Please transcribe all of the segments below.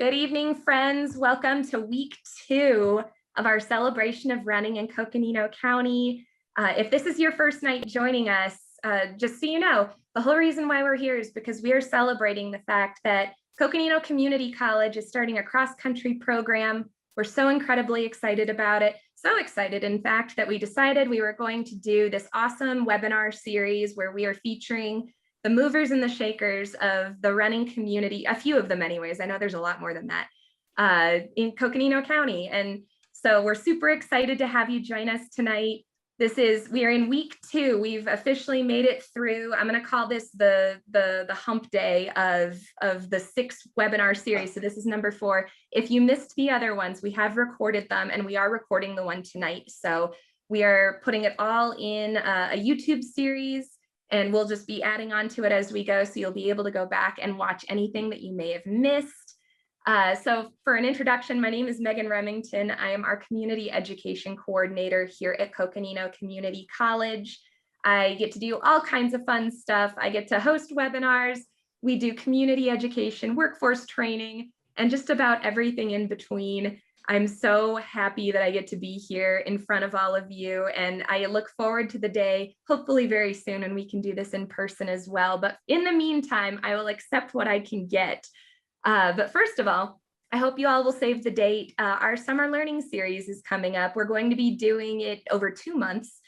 Good evening, friends. Welcome to week 2 of our celebration of running in Coconino County. If this is your first night joining us, just so you know, the whole reason why we're here is because we are celebrating the fact that Coconino Community College is starting a cross-country program. We're so incredibly excited about it. So excited, in fact, that we decided we were going to do this awesome webinar series where we are featuring the movers and the shakers of the running community, a few of them anyways. I know there's a lot more than that in Coconino County. And so we're super excited to have you join us tonight. We are in week 2. We've officially made it through. I'm going to call this the hump day of the 6 webinar series. So this is number 4. If you missed the other ones, we have recorded them and we are recording the one tonight. So we are putting it all in a YouTube series, and we'll just be adding on to it as we go. So you'll be able to go back and watch anything that you may have missed. So for an introduction, my name is Megan Remington. I am our community education coordinator here at Coconino Community College. I get to do all kinds of fun stuff. I get to host webinars. We do community education, workforce training, and just about everything in between. I'm so happy that I get to be here in front of all of you, and I look forward to the day, hopefully very soon, when we can do this in person as well. But in the meantime, I will accept what I can get. But first of all, I hope you all will save the date. Our summer learning series is coming up. We're going to be doing it over 2 months,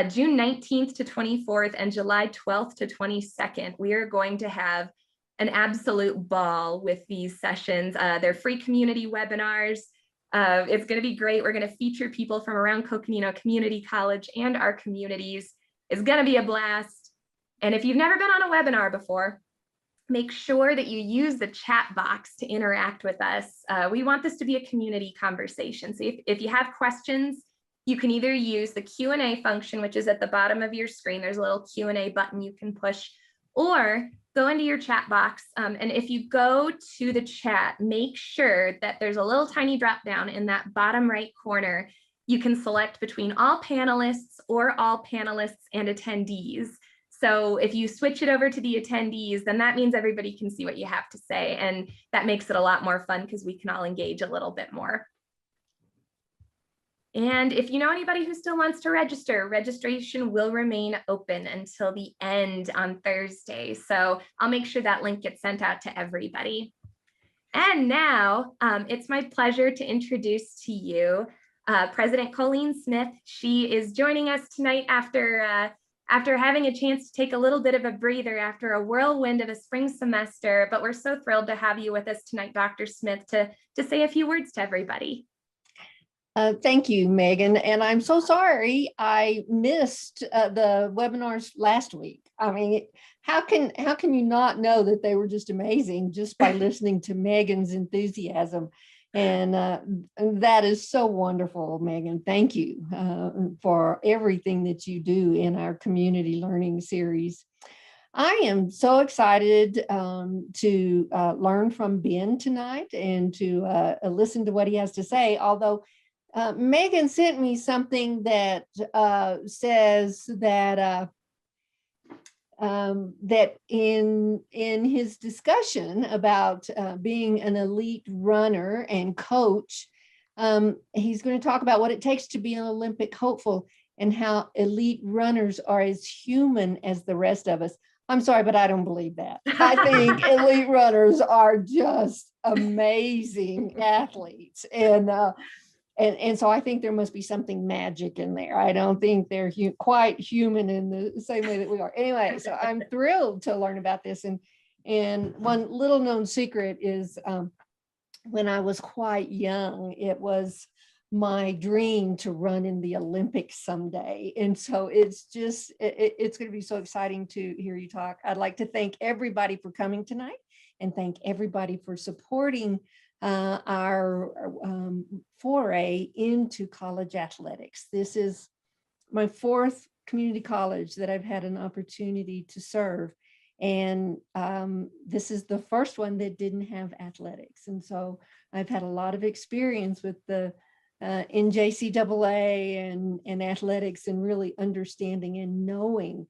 June 19th to 24th and July 12th to 22nd. We are going to have an absolute ball with these sessions. They're free community webinars. It's going to be great. We're going to feature people from around Coconino Community College and our communities. It's going to be a blast. And if you've never been on a webinar before, make sure that you use the chat box to interact with us. We want this to be a community conversation. So if you have questions, you can either use the Q&A function, which is at the bottom of your screen. There's a little Q&A button you can push, or go into your chat box. And if you go to the chat, make sure that there's a little tiny drop down in that bottom right corner. You can select between all panelists or all panelists and attendees. So if you switch it over to the attendees, then that means everybody can see what you have to say. And that makes it a lot more fun because we can all engage a little bit more. And if you know anybody who still wants to register, registration will remain open until the end on Thursday. So I'll make sure that link gets sent out to everybody. And now it's my pleasure to introduce to you President Colleen Smith. She is joining us tonight after having a chance to take a little bit of a breather after a whirlwind of a spring semester. But we're so thrilled to have you with us tonight, Dr. Smith, to say a few words to everybody. Thank you, Megan. And I'm so sorry I missed the webinars last week. I mean, how can you not know that they were just amazing just by listening to Megan's enthusiasm? And that is so wonderful, Megan. Thank you for everything that you do in our community learning series. I am so excited to learn from Ben tonight and to listen to what he has to say, although Megan sent me something that says that that in his discussion about being an elite runner and coach, he's going to talk about what it takes to be an Olympic hopeful and how elite runners are as human as the rest of us. I'm sorry, but I don't believe that. I think elite runners are just amazing athletes. And so I think there must be something magic in there. I don't think they're quite human in the same way that we are. Anyway, so I'm thrilled to learn about this. And one little known secret is when I was quite young, it was my dream to run in the Olympics someday. And so it's just, it's going to be so exciting to hear you talk. I'd like to thank everybody for coming tonight and thank everybody for supporting our foray into college athletics. This is my 4th community college that I've had an opportunity to serve. And this is the first one that didn't have athletics. And so I've had a lot of experience with the NJCAA and athletics and really understanding and knowing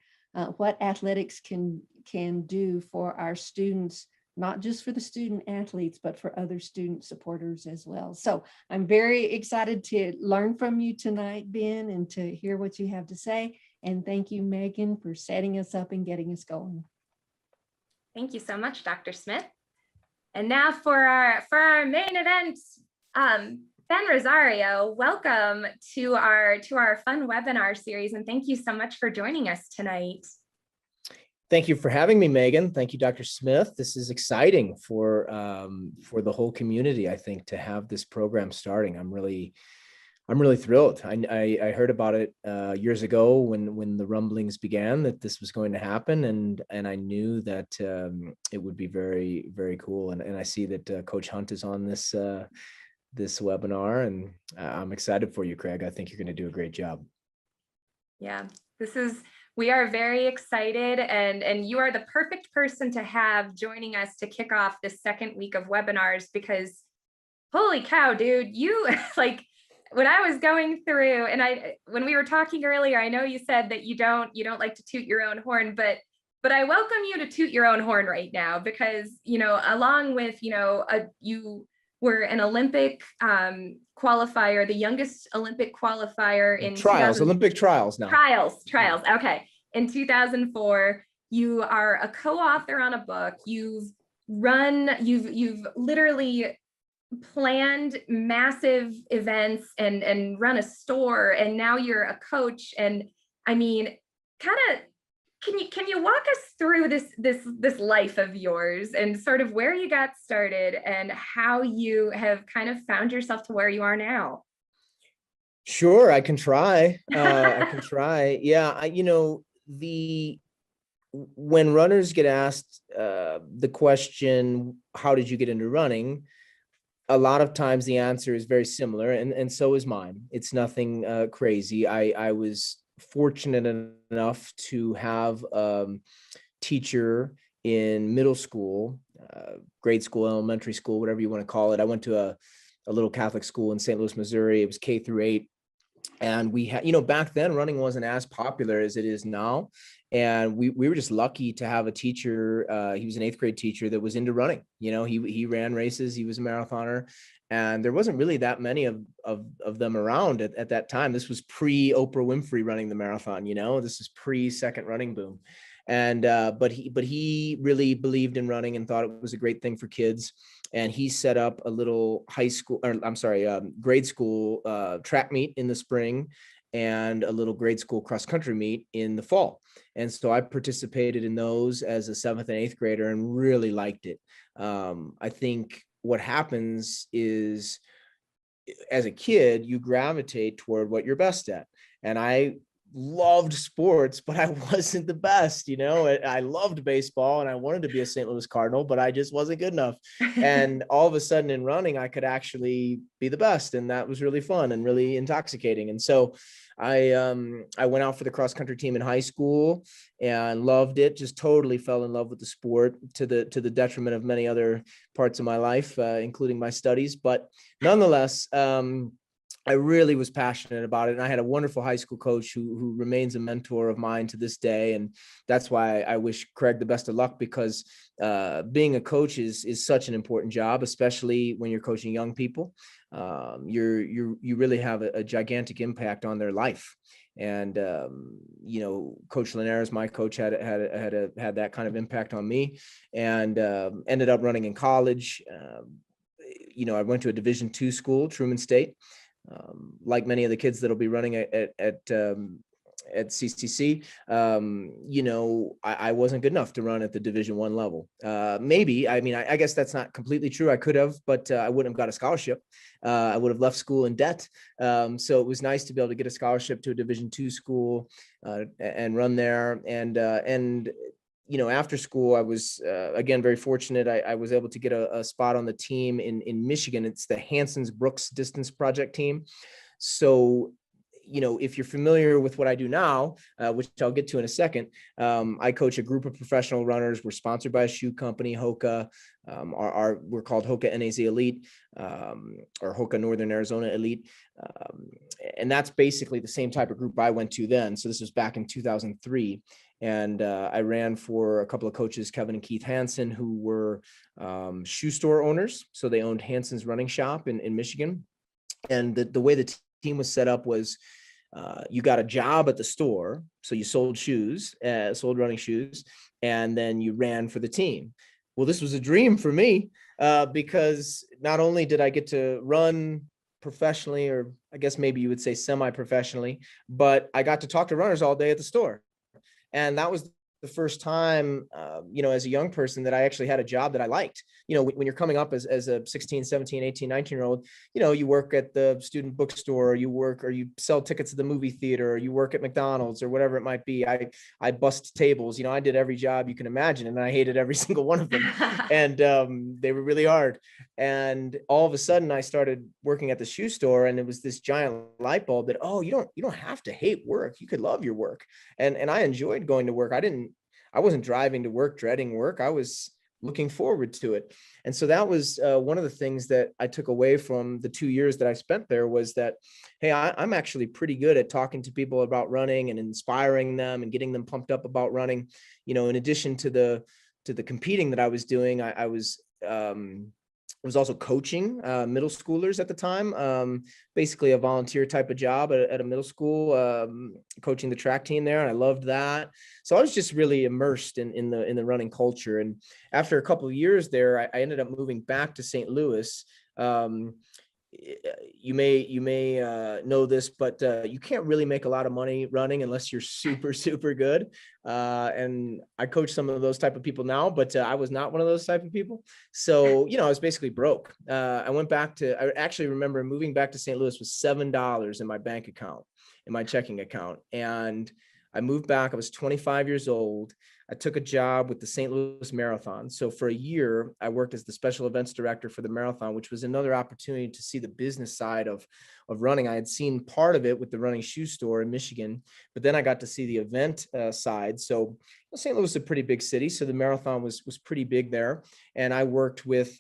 what athletics can do for our students not just for the student athletes, but for other student supporters as well. So I'm very excited to learn from you tonight, Ben, and to hear what you have to say. And thank you, Megan, for setting us up and getting us going. Thank you so much, Dr. Smith. And now for our main event, Ben Rosario, welcome to our fun webinar series, and thank you so much for joining us tonight. Thank you for having me, Megan. Thank you, Dr. Smith. This is exciting for the whole community, I think, to have this program starting. I'm really thrilled. I heard about it years ago when the rumblings began that this was going to happen, and I knew that it would be very, very cool. And I see that Coach Hunt is on this webinar, and I'm excited for you, Craig. I think you're going to do a great job. Yeah, we are very excited, and you are the perfect person to have joining us to kick off this second week of webinars, because holy cow, dude, you like, when I was going through, and when we were talking earlier, I know you said that you don't like to toot your own horn, but I welcome you to toot your own horn right now, because, along with, you were an Olympic qualifier, the youngest Olympic qualifier in Olympic trials now. Trials. Okay. In 2004, you are a co-author on a book. You've literally planned massive events and run a store, and now you're a coach. And I mean, can you walk us through this life of yours and sort of where you got started and how you have kind of found yourself to where you are now? Sure, I can try. Yeah, when runners get asked the question, how did you get into running? A lot of times the answer is very similar, and so is mine. It's nothing crazy. I was fortunate enough to have a teacher in middle school, grade school, elementary school, whatever you want to call it. I went to a little Catholic school in St. Louis, Missouri. It was K through 8. And we had, back then running wasn't as popular as it is now. And we were just lucky to have a teacher. He was an 8th grade teacher that was into running. He ran races. He was a marathoner, and there wasn't really that many of them around at that time. This was pre Oprah Winfrey running the marathon. This is pre second running boom. And but he really believed in running and thought it was a great thing for kids. And he set up a little grade school track meet in the spring and a little grade school cross country meet in the fall. And so I participated in those as a 7th and 8th grader and really liked it. I think what happens is, as a kid, you gravitate toward what you're best at. And I loved sports, but I wasn't the best. I loved baseball and I wanted to be a St. Louis Cardinal, but I just wasn't good enough. And all of a sudden in running, I could actually be the best. And that was really fun and really intoxicating. And so I went out for the cross country team in high school and loved it, just totally fell in love with the sport to the detriment of many other parts of my life, including my studies. But nonetheless, I really was passionate about it. And I had a wonderful high school coach who remains a mentor of mine to this day. And that's why I wish Craig the best of luck, because being a coach is such an important job, especially when you're coaching young people. You really have a gigantic impact on their life. And, Coach Linares, my coach, had that kind of impact on me, and ended up running in college. I went to a Division II school, Truman State. Like many of the kids that'll be running at CCC, I wasn't good enough to run at the Division I level. Maybe, I guess that's not completely true. I could have, but I wouldn't have got a scholarship. I would have left school in debt. So it was nice to be able to get a scholarship to a Division II school and run there. And after school, I was, again, very fortunate. I was able to get a spot on the team in Michigan. It's the Hanson's Brooks Distance Project team. So, if you're familiar with what I do now, which I'll get to in a second, I coach a group of professional runners. We're sponsored by a shoe company, Hoka. We're called Hoka NAZ Elite, or Hoka Northern Arizona Elite. And that's basically the same type of group I went to then. So this was back in 2003. And I ran for a couple of coaches, Kevin and Keith Hansen, who were shoe store owners. So they owned Hansen's Running Shop in Michigan. And the way the team was set up was you got a job at the store. So you sold shoes, sold running shoes, and then you ran for the team. Well, this was a dream for me because not only did I get to run professionally, or I guess maybe you would say semi-professionally, but I got to talk to runners all day at the store. And that was the first time, as a young person that I actually had a job that I liked. When you're coming up as a 16, 17, 18, 19-year-old, you work at the student bookstore, or you sell tickets to the movie theater, or you work at McDonald's or whatever it might be. I bust tables, I did every job you can imagine, and I hated every single one of them. And they were really hard. And all of a sudden I started working at the shoe store, and it was this giant light bulb that, oh, you don't have to hate work. You could love your work. And I enjoyed going to work. I wasn't driving to work, dreading work. I was looking forward to it. And so that was one of the things that I took away from the 2 years that I spent there, was that, hey, I'm actually pretty good at talking to people about running and inspiring them and getting them pumped up about running. In addition to the competing that I was doing, I was also coaching middle schoolers at the time, basically a volunteer type of job at a middle school, coaching the track team there. And I loved that. So I was just really immersed in the running culture. And after a couple of years there, I ended up moving back to St. Louis. You may know this, but you can't really make a lot of money running unless you're super, super good. And I coach some of those type of people now, but I was not one of those type of people. So, I was basically broke. I actually remember moving back to St. Louis with $7 in my bank account, in my checking account. And I moved back. I was 25 years old. I took a job with the St. Louis Marathon. So for a year, I worked as the special events director for the marathon, which was another opportunity to see the business side of running. I had seen part of it with the running shoe store in Michigan, but then I got to see the event side. So St. Louis is a pretty big city, so the marathon was pretty big there. And I worked with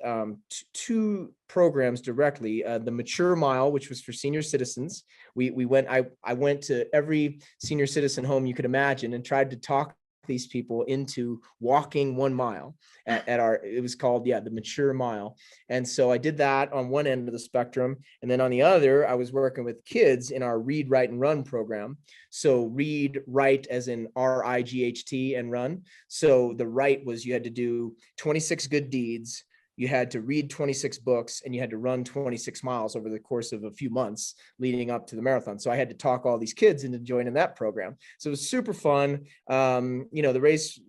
two programs directly, the Mature Mile, which was for senior citizens. I went to every senior citizen home you could imagine and tried to talk these people into walking 1 mile it was called, the Mature Mile. And so I did that on one end of the spectrum. And then on the other, I was working with kids in our Read, Write, and Run program. So read, write as in RIGHT, and run. So the write was you had to do 26 good deeds, you had to read 26 books, and you had to run 26 miles over the course of a few months leading up to the marathon. So I had to talk all these kids into joining that program. So it was super fun. The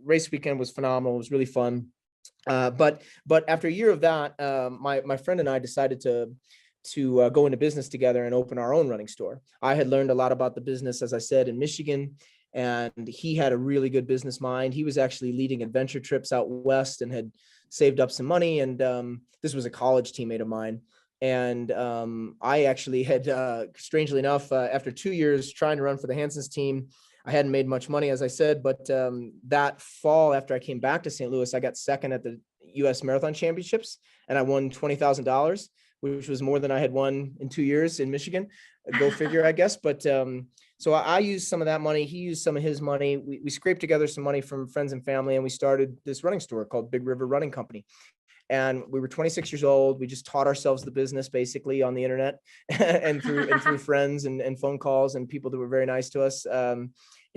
race weekend was phenomenal. It was really fun. But after a year of that, my friend and I decided to go into business together and open our own running store. I had learned a lot about the business, as I said, in Michigan, and he had a really good business mind. He was actually leading adventure trips out west and had saved up some money. And this was a college teammate of mine. And I actually had, strangely enough, after 2 years trying to run for the Hanson's team, I hadn't made much money, as I said, but that fall, after I came back to St. Louis, I got second at the U.S. Marathon Championships, and I won $20,000, which was more than I had won in 2 years in Michigan. Go figure, I guess. But so I used some of that money. He used some of his money. We scraped together some money from friends and family, and we started this running store called Big River Running Company. And we were 26 years old. We just taught ourselves the business basically on the internet and through friends and phone calls and people that were very nice to us in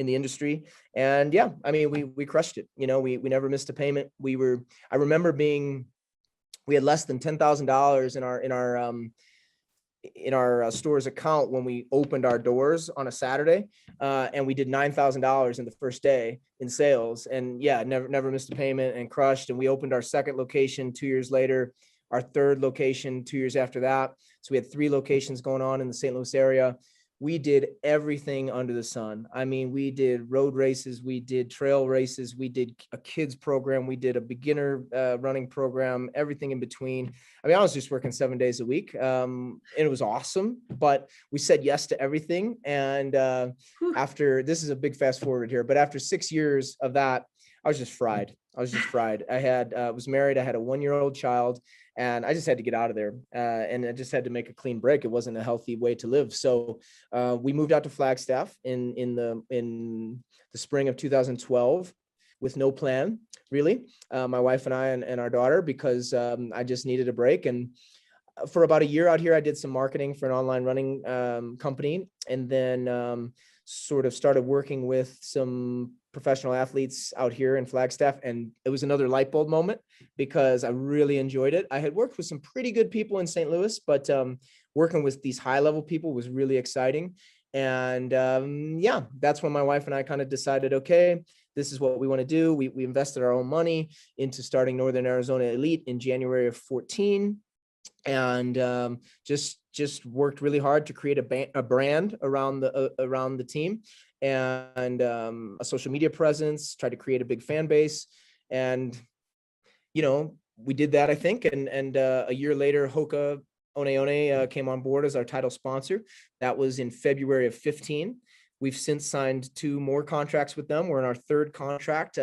the industry. And yeah, I mean, we crushed it. We never missed a payment. I remember we had less than $10,000 in our store's account when we opened our doors on a Saturday, and we did $9,000 in the first day in sales. And yeah, never missed a payment and crushed. And we opened our second location 2 years later, our third location 2 years after that. So we had 3 locations going on in the St. Louis area. We did everything under the sun. I mean, we did road races, we did trail races, we did a kids program, we did a beginner running program, everything in between. I mean, I was just working 7 days a week, and it was awesome, but we said yes to everything. And after, this is a big fast forward here, but after 6 years of that, I was just fried. I was just fried. I was married. I had a 1-year-old child, and I just had to get out of there. And I just had to make a clean break. It wasn't a healthy way to live. So we moved out to Flagstaff in the spring of 2012 with no plan, really. My wife and I and our daughter, because I just needed a break. And for about a year out here, I did some marketing for an online running company, and then sort of started working with some professional athletes out here in Flagstaff. And it was another light bulb moment because I really enjoyed it. I had worked with some pretty good people in St. Louis, but working with these high level people was really exciting. And yeah, that's when my wife and I kind of decided, okay, this is what we want to do. We invested our own money into starting Northern Arizona Elite in January of 14. And just worked really hard to create a brand around the team, and a social media presence, tried to create a big fan base. And we did that, I think, and a year later, Hoka One came on board as our title sponsor. That was in February of 15. We've since signed 2 more contracts with them. We're in our 3rd contract.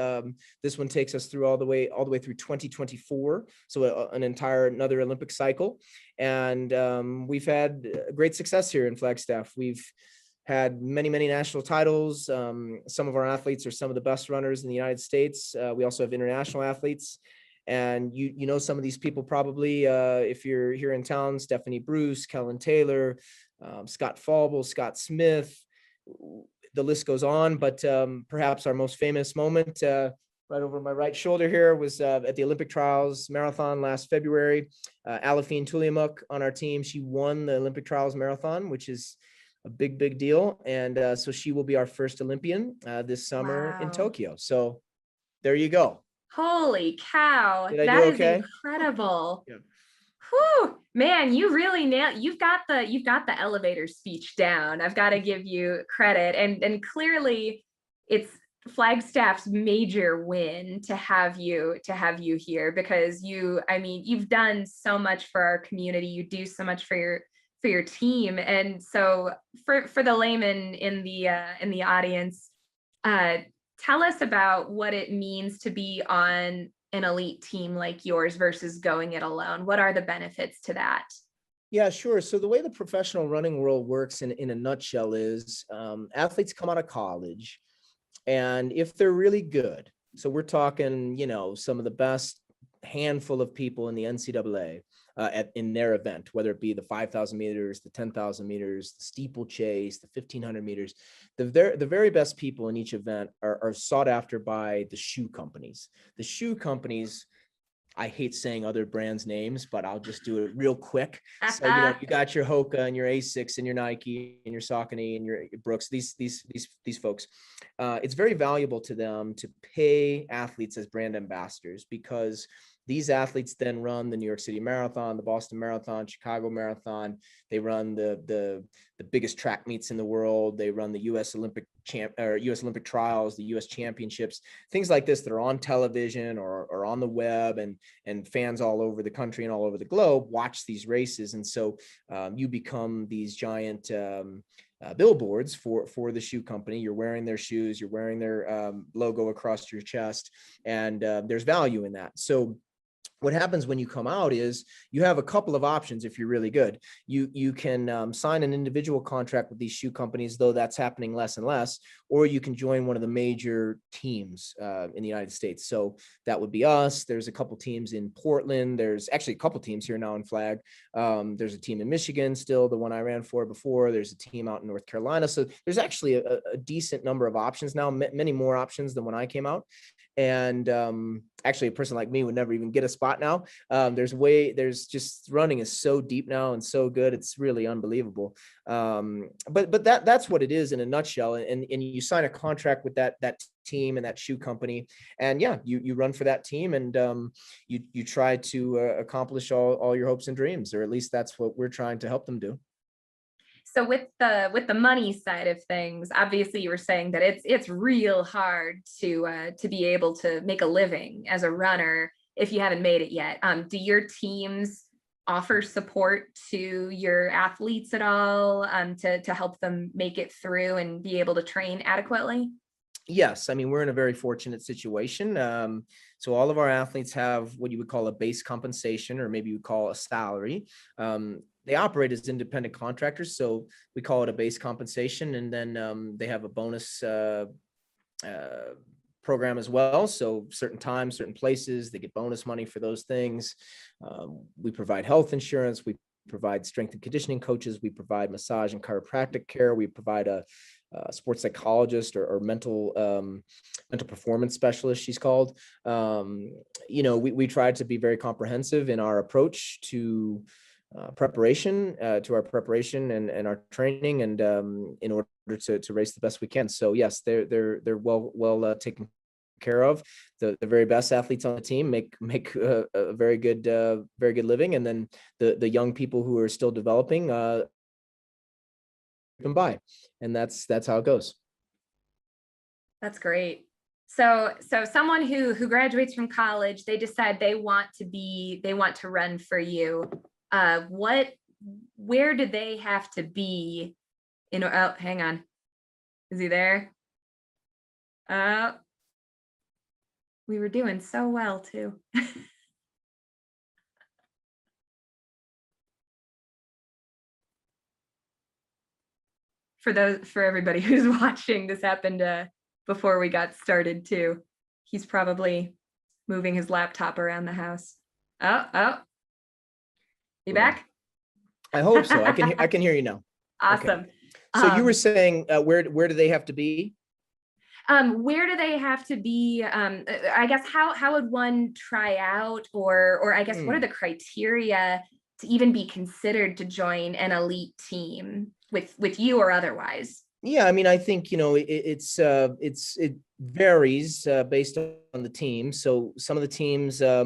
This one takes us through all the way through 2024. So another Olympic cycle. And we've had great success here in Flagstaff. We've had many, many national titles. Some of our athletes are some of the best runners in the United States. We also have international athletes. And you know some of these people probably, if you're here in town: Stephanie Bruce, Kellen Taylor, Scott Falble, Scott Smith. The list goes on, but perhaps our most famous moment, right over my right shoulder here, was at the Olympic trials marathon last February. Alafine Tuliamuk on our team, she won the Olympic trials marathon, which is a big deal. And so she will be our first Olympian this summer in Tokyo. So there you go. Holy cow. Did I That do is okay? incredible. Yeah. Whew, man, you really nailed. You've got the elevator speech down. I've got to give you credit. And clearly it's Flagstaff's major win to have you here, because you've done so much for our community. You do so much for your team. And so for the layman in the audience, tell us about what it means to be on an elite team like yours versus going it alone. What are the benefits to that? Yeah, sure. So the way the professional running world works in a nutshell is athletes come out of college, and if they're really good, so we're talking, some of the best handful of people in the NCAA in their event, whether it be the 5,000 meters, the 10,000 meters, the steeplechase, the 1,500 meters, the very best people in each event are sought after by the shoe companies. The shoe companies, I hate saying other brands' names, but I'll just do it real quick. So, you got your Hoka and your Asics and your Nike and your Saucony and your Brooks, these folks. It's very valuable to them to pay athletes as brand ambassadors, because these athletes then run the New York City Marathon, the Boston Marathon, Chicago Marathon. They run the biggest track meets in the world. They run the U.S. Olympic trials, the U.S. championships, things like this that are on television or on the web, and fans all over the country and all over the globe watch these races. And so you become these giant billboards for the shoe company. You're wearing their shoes, you're wearing their logo across your chest, and there's value in that. So what happens when you come out is you have a couple of options. If you're really good, you can sign an individual contract with these shoe companies, though that's happening less and less, or you can join one of the major teams in the United States. So that would be us. There's a couple teams in Portland. There's actually a couple teams here now in Flag. There's a team in Michigan, still the one I ran for before. There's a team out in North Carolina. So there's actually a decent number of options now, many more options than when I came out. And actually, a person like me would never even get a spot now. There's just, running is so deep now and so good. It's really unbelievable. But that's what it is in a nutshell. And you sign a contract with that team and that shoe company, and yeah, you run for that team, and you try to accomplish all your hopes and dreams, or at least that's what we're trying to help them do. So with the money side of things, obviously you were saying that it's real hard to be able to make a living as a runner if you haven't made it yet. Do your teams offer support to your athletes at all, to help them make it through and be able to train adequately? Yes, I mean, we're in a very fortunate situation. So all of our athletes have what you would call a base compensation, or maybe you would call a salary. They operate as independent contractors, so we call it a base compensation, and then they have a bonus program as well. So certain times, certain places, they get bonus money for those things. We provide health insurance. We provide strength and conditioning coaches. We provide massage and chiropractic care. We provide a sports psychologist or mental performance specialist, she's called. We try to be very comprehensive in our approach to preparation and our training, and in order to race the best we can. So yes, they're well taken care of. The very best athletes on the team make a very good living, and then the young people who are still developing them by, and that's how it goes. That's great. So someone who graduates from college, they decide they want to run for you. Where do they have to be? Oh, hang on. Is he there? We were doing so well too. For everybody who's watching, this happened before we got started too. He's probably moving his laptop around the house. Oh, you back? I hope so. I can hear you now. Awesome. Okay. So you were saying where do they have to be? Where do they have to be? I guess how would one try out, or I guess what are the criteria to even be considered to join an elite team with you or otherwise? Yeah, I mean, I think, it varies based on the team. So some of the teams, are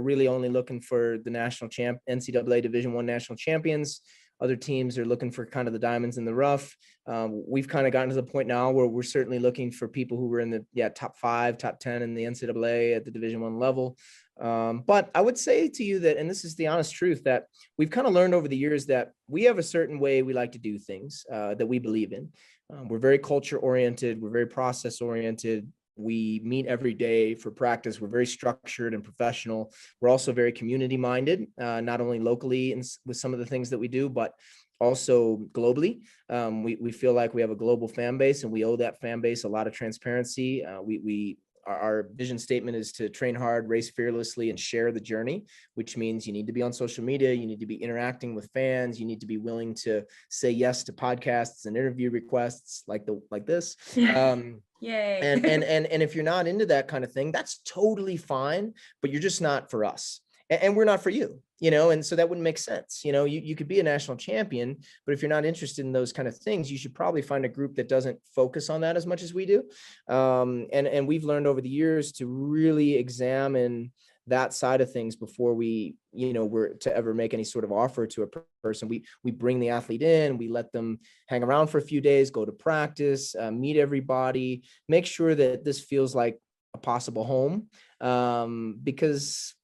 really only looking for the NCAA Division I national champions. Other teams are looking for kind of the diamonds in the rough. We've kind of gotten to the point now where we're certainly looking for people who were in the top 5, top 10 in the NCAA at the Division I level. But I would say to you that, and this is the honest truth, that we've kind of learned over the years that we have a certain way we like to do things that we believe in. We're very culture oriented. We're very process oriented. We meet every day for practice. We're very structured and professional. We're also very community minded, not only locally with some of the things that we do, but also globally. We feel like we have a global fan base, and we owe that fan base a lot of transparency. Our vision statement is to train hard, race fearlessly, and share the journey, which means you need to be on social media. You need to be interacting with fans. You need to be willing to say yes to podcasts and interview requests like this. Yay. And if you're not into that kind of thing, that's totally fine, but you're just not for us. And we're not for you, and so that wouldn't make sense. You could be a national champion, but if you're not interested in those kind of things, you should probably find a group that doesn't focus on that as much as we do. And we've learned over the years to really examine that side of things before we, were to ever make any sort of offer to a person. We bring the athlete in, we let them hang around for a few days, go to practice, meet everybody, make sure that this feels like a possible home, because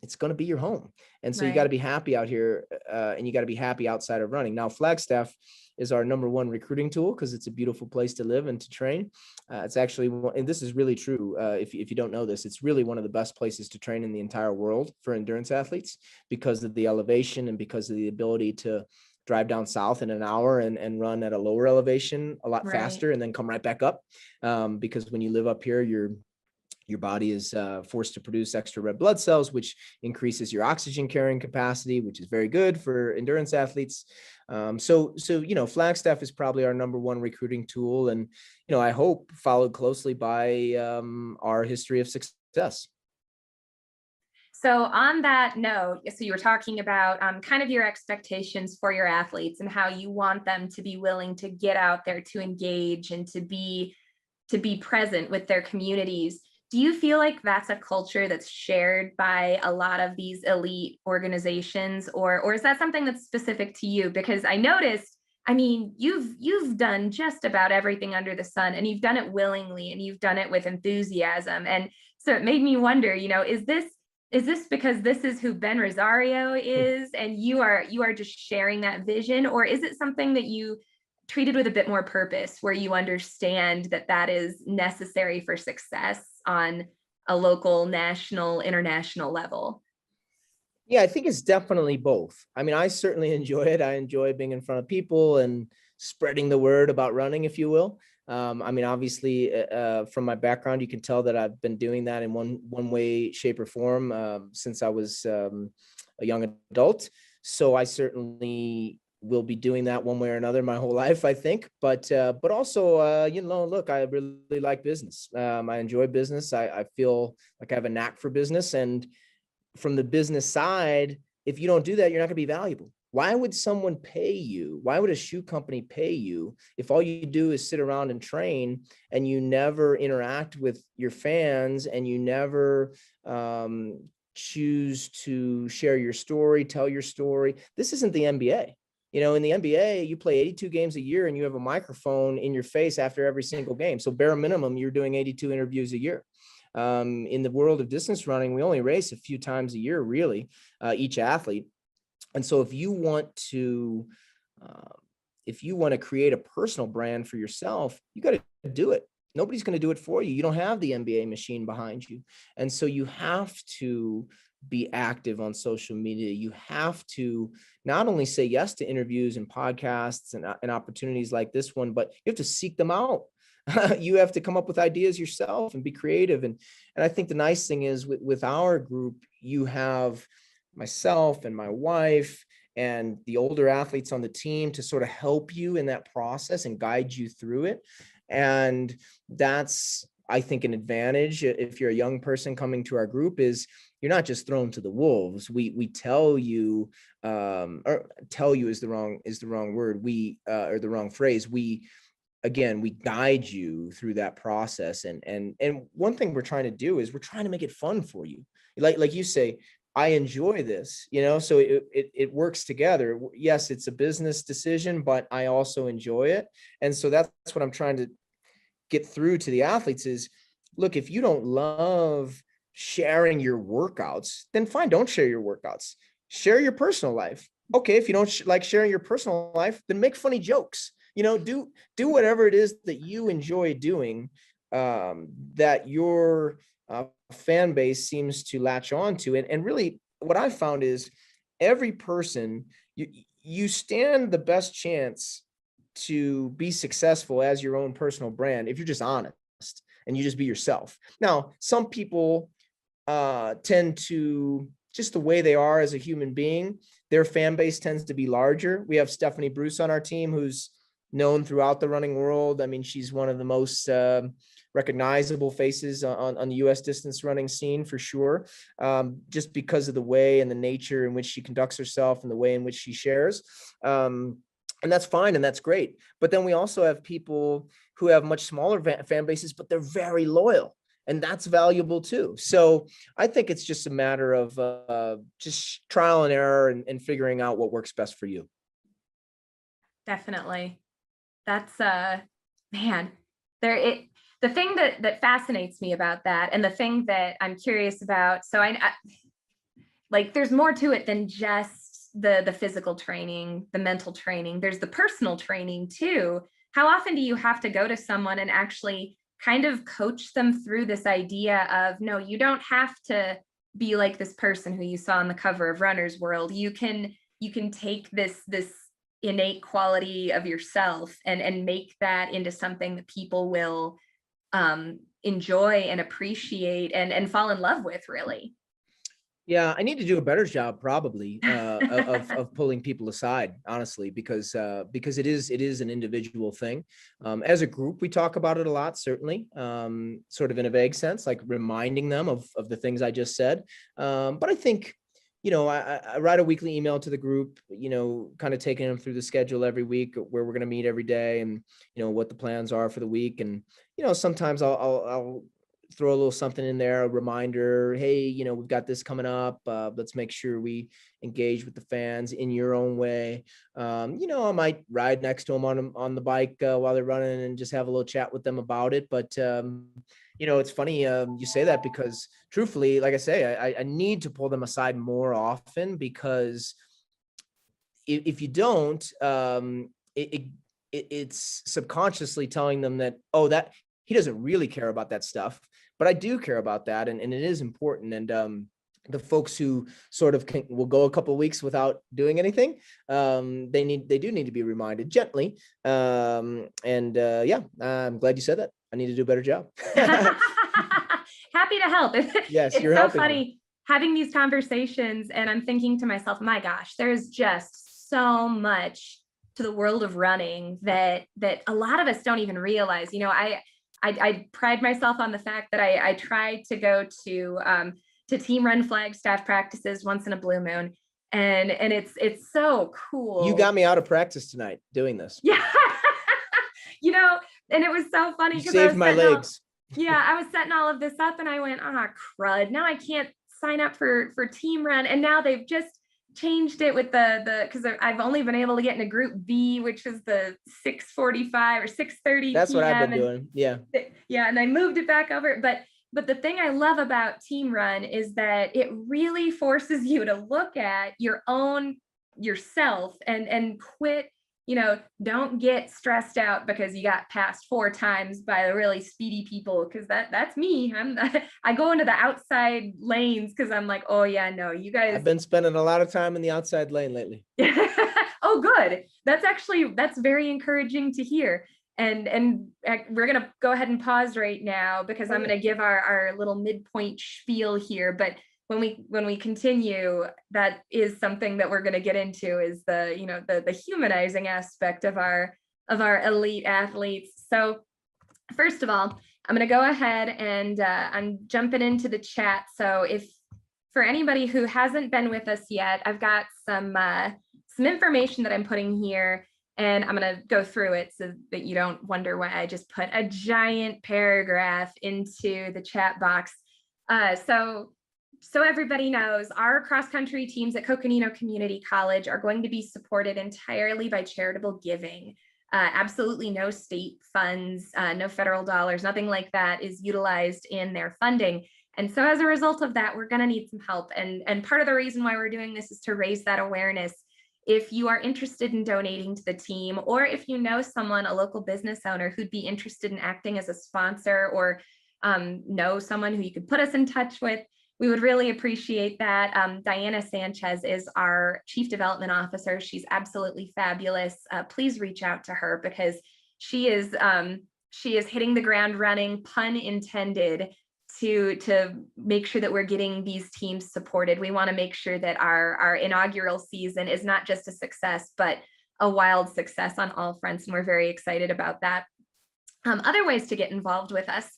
it's going to be your home. And so you got to be happy out here, and you got to be happy outside of running. Now, Flagstaff is our #1 recruiting tool because it's a beautiful place to live and to train. It's actually, and this is really true. If you don't know this, it's really one of the best places to train in the entire world for endurance athletes because of the elevation and because of the ability to drive down south in an hour and run at a lower elevation a lot faster and then come right back up. Because when you live up here, your body is forced to produce extra red blood cells, which increases your oxygen carrying capacity, which is very good for endurance athletes. So Flagstaff is probably our #1 recruiting tool, and I hope followed closely by our history of success. So on that note, so you were talking about kind of your expectations for your athletes and how you want them to be willing to get out there to engage and to be present with their communities. Do you feel like that's a culture that's shared by a lot of these elite organizations, or is that something that's specific to you? Because I noticed, I mean, you've done just about everything under the sun, and you've done it willingly, and you've done it with enthusiasm. And so it made me wonder, is this because this is who Ben Rosario is, and you are just sharing that vision, or is it something that you treated with a bit more purpose, where you understand that that is necessary for success on a local, national, international level? Yeah, I think it's definitely both. I mean, I certainly enjoy it. I enjoy being in front of people and spreading the word about running, if you will. I mean, obviously, from my background, you can tell that I've been doing that in one way, shape, or form since I was a young adult. So I certainly will be doing that one way or another my whole life, I think. But also, look, I really like business. I enjoy business. I feel like I have a knack for business, and from the business side, if you don't do that, you're not going to be valuable. Why would someone pay you? Why would a shoe company pay you if all you do is sit around and train and you never interact with your fans and you never choose to share your story, tell your story? This isn't the NBA. You know, in the NBA, you play 82 games a year and you have a microphone in your face after every single game. So bare minimum, you're doing 82 interviews a year. In the world of distance running, we only race a few times a year, really, each athlete. And so if you want to create a personal brand for yourself, you got to do it. Nobody's going to do it for you. You don't have the NBA machine behind you. And so you have to be active on social media. You have to not only say yes to interviews and podcasts and opportunities like this one, but you have to seek them out. You have to come up with ideas yourself and be creative. And I think the nice thing is with our group, you have myself and my wife and the older athletes on the team to sort of help you in that process and guide you through it. And that's, I think, an advantage if you're a young person coming to our group, is you're not just thrown to the wolves. We tell you, or tell you is the wrong word. Or the wrong phrase. We guide you through that process. And one thing we're trying to do is we're trying to make it fun for you. Like you say, I enjoy this, so it works together. Yes, it's a business decision, but I also enjoy it. And so that's what I'm trying to get through to the athletes is, look, if you don't love sharing your workouts, then fine, don't share your workouts. Share your personal life. Okay, if you don't like sharing your personal life, then make funny jokes. Do whatever it is that you enjoy doing, that your fan base seems to latch on to. And really what I've found is every person, you stand the best chance to be successful as your own personal brand if you're just honest and you just be yourself. Now, some people tend to, just the way they are as a human being, their fan base tends to be larger. We have Stephanie Bruce on our team, who's known throughout the running world. I mean, she's one of the most recognizable faces on the U.S. distance running scene for sure, just because of the way and the nature in which she conducts herself and the way in which she shares. And that's fine and that's great. But then we also have people who have much smaller fan bases, but they're very loyal. And that's valuable too. So I think it's just a matter of just trial and error and figuring out what works best for you. Definitely. That's man, the thing that fascinates me about that, and the thing that I'm curious about, so I like, there's more to it than just the physical training, the mental training. There's the personal training too. How often do you have to go to someone and actually kind of coach them through this idea of, no, you don't have to be like this person who you saw on the cover of Runner's World. You can take this innate quality of yourself and make that into something that people will enjoy and appreciate and fall in love with, really. Yeah, I need to do a better job probably of pulling people aside, honestly, because it is an individual thing. As a group, we talk about it a lot, certainly, sort of in a vague sense, like reminding them of the things I just said. But I think, I write a weekly email to the group, kind of taking them through the schedule every week, where we're going to meet every day, and what the plans are for the week. And sometimes I'll throw a little something in there, a reminder, hey, we've got this coming up. Let's make sure we engage with the fans in your own way. I might ride next to them on the bike while they're running and just have a little chat with them about it. But, it's funny you say that, because truthfully, like I say, I need to pull them aside more often, because if you don't, it's subconsciously telling them that, oh, that he doesn't really care about that stuff, but I do care about that. And it is important. And the folks who sort of will go a couple of weeks without doing anything, they do need to be reminded gently. Yeah, I'm glad you said that. I need to do a better job. Happy to help. Yes, it's you're so helping funny me. having these conversations, and I'm thinking to myself, my gosh, there's just so much to the world of running that a lot of us don't even realize. You know, I pride myself on the fact that I try to go to team run Flagstaff practices once in a blue moon, and it's so cool. You got me out of practice tonight doing this. Yeah. You know, and it was so funny You because saved my legs. I was setting all of this up and I went, crud. Now I can't sign up for team run. And now they've just changed it with because I've only been able to get in a group B, which was the 6:45 or 6:30. That's what I've been doing. Yeah. Yeah. And I moved it back over. But the thing I love about team run is that it really forces you to look at yourself and quit. You know, don't get stressed out because you got passed 4 times by the really speedy people, because that's me. I go into the outside lanes because I'm like, oh yeah, no, you guys. I've been spending a lot of time in the outside lane lately. Oh, good. That's very encouraging to hear. And we're going to go ahead and pause right now because I'm going to give our little midpoint spiel here. But when we continue, that is something that we're going to get into, is the humanizing aspect of our elite athletes. So first of all, I'm going to go ahead and I'm jumping into the chat. So if for anybody who hasn't been with us yet, I've got some information that I'm putting here, and I'm going to go through it so that you don't wonder why I just put a giant paragraph into the chat box. So everybody knows, our cross-country teams at Coconino Community College are going to be supported entirely by charitable giving. Absolutely no state funds, no federal dollars, nothing like that is utilized in their funding. And so as a result of that, we're going to need some help. And part of the reason why we're doing this is to raise that awareness. If you are interested in donating to the team, or if you know someone, a local business owner who'd be interested in acting as a sponsor, or know someone who you could put us in touch with, we would really appreciate that. Diana Sanchez is our Chief Development Officer. She's absolutely fabulous. Please reach out to her because she is hitting the ground running, pun intended, to make sure that we're getting these teams supported. We want to make sure that our inaugural season is not just a success, but a wild success on all fronts. And we're very excited about that. Other ways to get involved with us.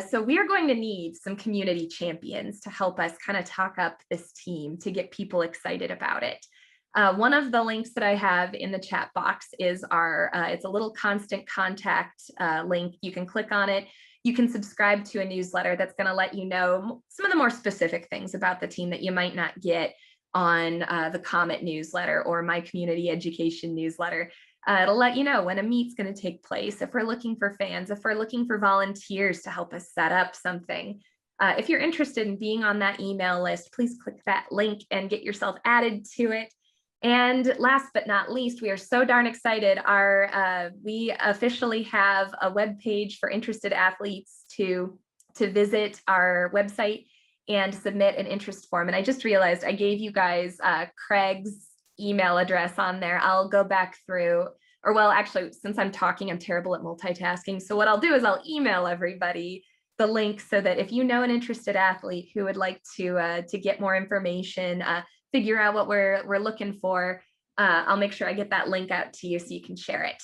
So we are going to need some community champions to help us kind of talk up this team to get people excited about it. One of the links that I have in the chat box is it's a little constant contact link. You can click on it. You can subscribe to a newsletter that's going to let you know some of the more specific things about the team that you might not get on the Comet newsletter or my community education newsletter. It'll let you know when a meet's going to take place, if we're looking for fans, if we're looking for volunteers to help us set up something. If you're interested in being on that email list, please click that link and get yourself added to it. And last but not least, we are so darn excited. We officially have a web page for interested athletes to visit our website and submit an interest form. And I just realized I gave you guys Craig's email address on there. I'll go back through, or well, actually, since I'm talking, I'm terrible at multitasking. So what I'll do is I'll email everybody the link so that if you know an interested athlete who would like to get more information, figure out what we're looking for, I'll make sure I get that link out to you so you can share it.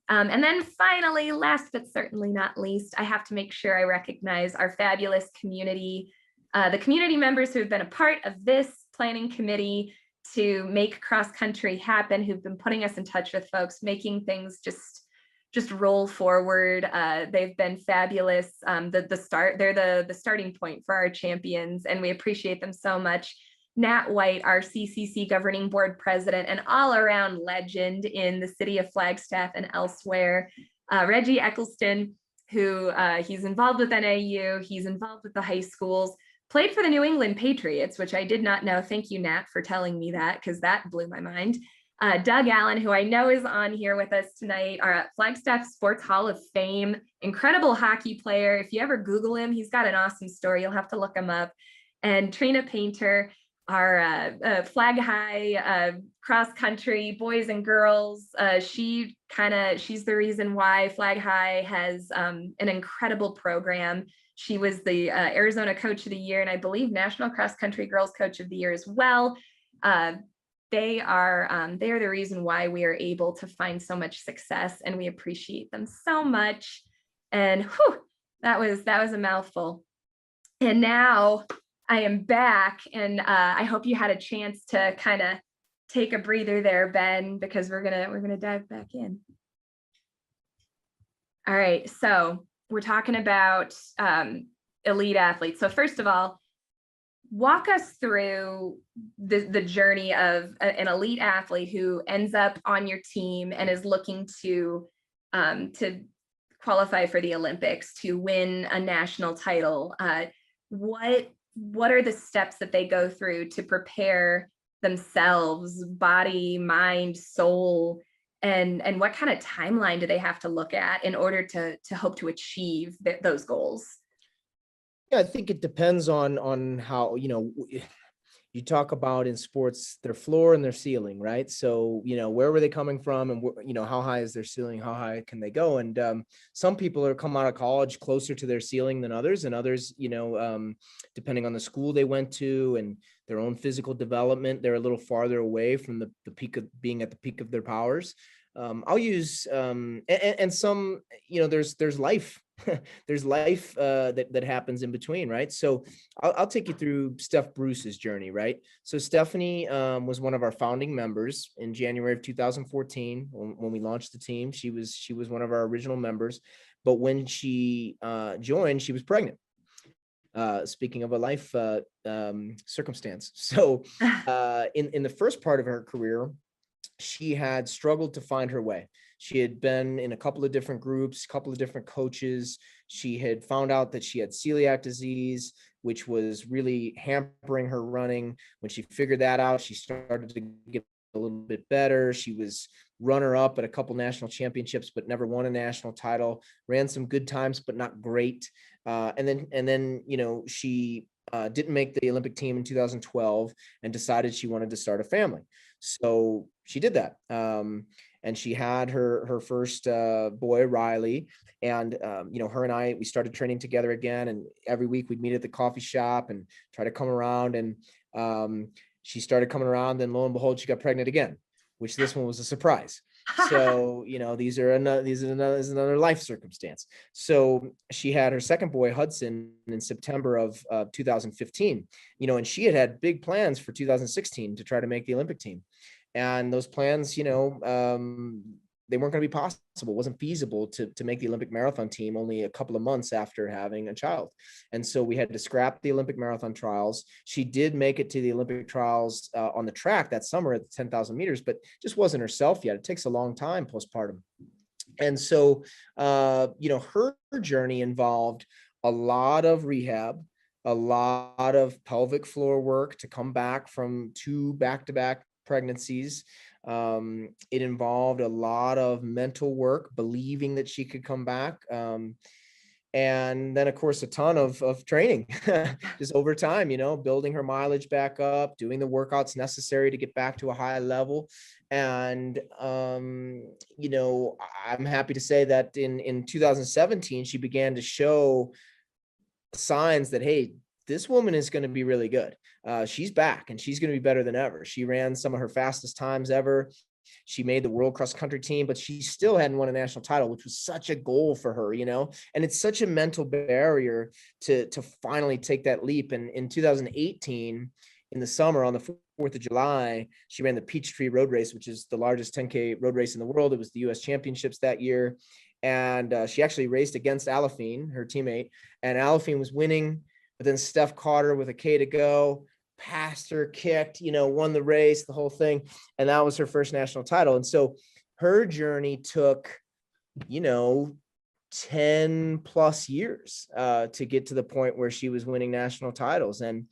And then finally, last but certainly not least, I have to make sure I recognize our fabulous community, the community members who have been a part of this planning committee to make cross country happen, who've been putting us in touch with folks, making things just roll forward. They've been fabulous. They're the starting point for our champions, and we appreciate them so much. Nat White, our CCC governing board president and all around legend in the city of Flagstaff and elsewhere. Reggie Eccleston, who he's involved with NAU, he's involved with the high schools, played for the New England Patriots, which I did not know. Thank you, Nat, for telling me that, because that blew my mind. Doug Allen, who I know is on here with us tonight, our Flagstaff Sports Hall of Fame, incredible hockey player. If you ever Google him, he's got an awesome story. You'll have to look him up. And Trina Painter, our flag high cross country boys and girls. She's the reason why Flag High has an incredible program. She was the Arizona Coach of the Year, and I believe National Cross Country Girls Coach of the Year as well. They are the reason why we are able to find so much success, and we appreciate them so much. And whew, that was a mouthful. And now I am back, and I hope you had a chance to kind of take a breather there, Ben, because we're gonna dive back in. All right, so we're talking about elite athletes. So first of all, walk us through the journey of an elite athlete who ends up on your team and is looking to qualify for the Olympics, to win a national title. What are the steps that they go through to prepare themselves, body, mind, soul, and what kind of timeline do they have to look at in order to hope to achieve those goals? Yeah, I think it depends on how, you talk about in sports, their floor and their ceiling, right? So, where were they coming from, and how high is their ceiling? How high can they go? And some people are come out of college closer to their ceiling than others, and others, depending on the school they went to and their own physical development, they're a little farther away from the peak of being at the peak of their powers. I'll use and some, there's life. There's life that happens in between, right? So I'll take you through Steph Bruce's journey, right? So Stephanie was one of our founding members in January of 2014 when we launched the team. She was one of our original members, but when she joined, she was pregnant. Speaking of a life circumstance, so in the first part of her career, she had struggled to find her way. She had been in a couple of different groups, a couple of different coaches. She had found out that she had celiac disease, which was really hampering her running. When she figured that out, she started to get a little bit better. She was runner-up at a couple national championships, but never won a national title. Ran some good times, but not great. And then she didn't make the Olympic team in 2012 and decided she wanted to start a family. So she did that. And she had her first boy, Riley. And, her and I, we started training together again. And every week we'd meet at the coffee shop and try to come around. And she started coming around. Then lo and behold, she got pregnant again, which this one was a surprise. So, this is another life circumstance. So she had her second boy, Hudson, in September of 2015, and she had big plans for 2016 to try to make the Olympic team. And those plans, they weren't going to be possible. It wasn't feasible to make the Olympic marathon team only a couple of months after having a child. And so we had to scrap the Olympic marathon trials. She did make it to the Olympic trials on the track that summer at the 10,000 meters, but just wasn't herself yet. It takes a long time postpartum. And so, her journey involved a lot of rehab, a lot of pelvic floor work to come back from 2 back-to-back pregnancies. It involved a lot of mental work, believing that she could come back. And then, of course, a ton of training just over time, building her mileage back up, doing the workouts necessary to get back to a high level. And, I'm happy to say that in 2017, she began to show signs that, hey, this woman is going to be really good. She's back and she's going to be better than ever. She ran some of her fastest times ever. She made the world cross country team, but she still hadn't won a national title, which was such a goal for her, and it's such a mental barrier to finally take that leap. And in 2018, in the summer on the 4th of July, she ran the Peachtree Road Race, which is the largest 10K road race in the world. It was the US championships that year. And she actually raced against Alafine, her teammate, and Alafine was winning. But then Steph caught her with a K to go, passed her, kicked, won the race, the whole thing. And that was her first national title. And so her journey took, 10 plus years to get to the point where she was winning national titles. And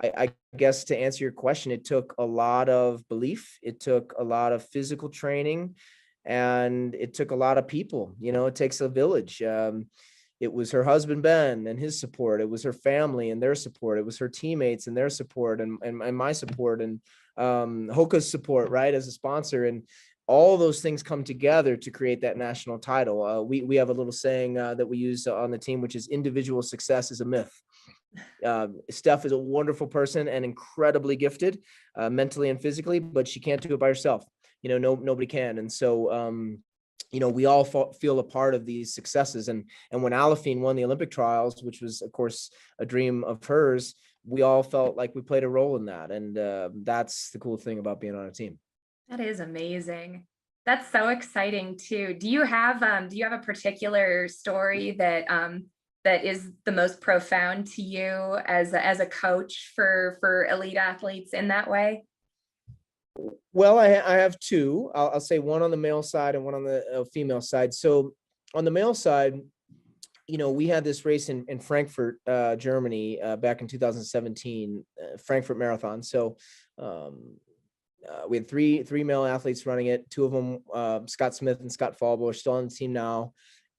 I guess to answer your question, it took a lot of belief. It took a lot of physical training, and it took a lot of people. It takes a village. It was her husband, Ben, and his support. It was her family and their support. It was her teammates and their support, and my support, and Hoka's support, right, as a sponsor. And all those things come together to create that national title. We have a little saying that we use on the team, which is individual success is a myth. Steph is a wonderful person and incredibly gifted mentally and physically, but she can't do it by herself. Nobody can. And so, we all feel a part of these successes. And when Alafine won the Olympic trials, which was, of course, a dream of hers, we all felt like we played a role in that. And that's the cool thing about being on a team. That is amazing. That's so exciting too. Do you have a particular story that that is the most profound to you as a coach for elite athletes in that way? Well, I have two. I'll say one on the male side and one on the female side. So on the male side, we had this race in Frankfurt, Germany, back in 2017, Frankfurt Marathon. So we had three male athletes running it. Two of them, Scott Smith and Scott Falbo, are still on the team now.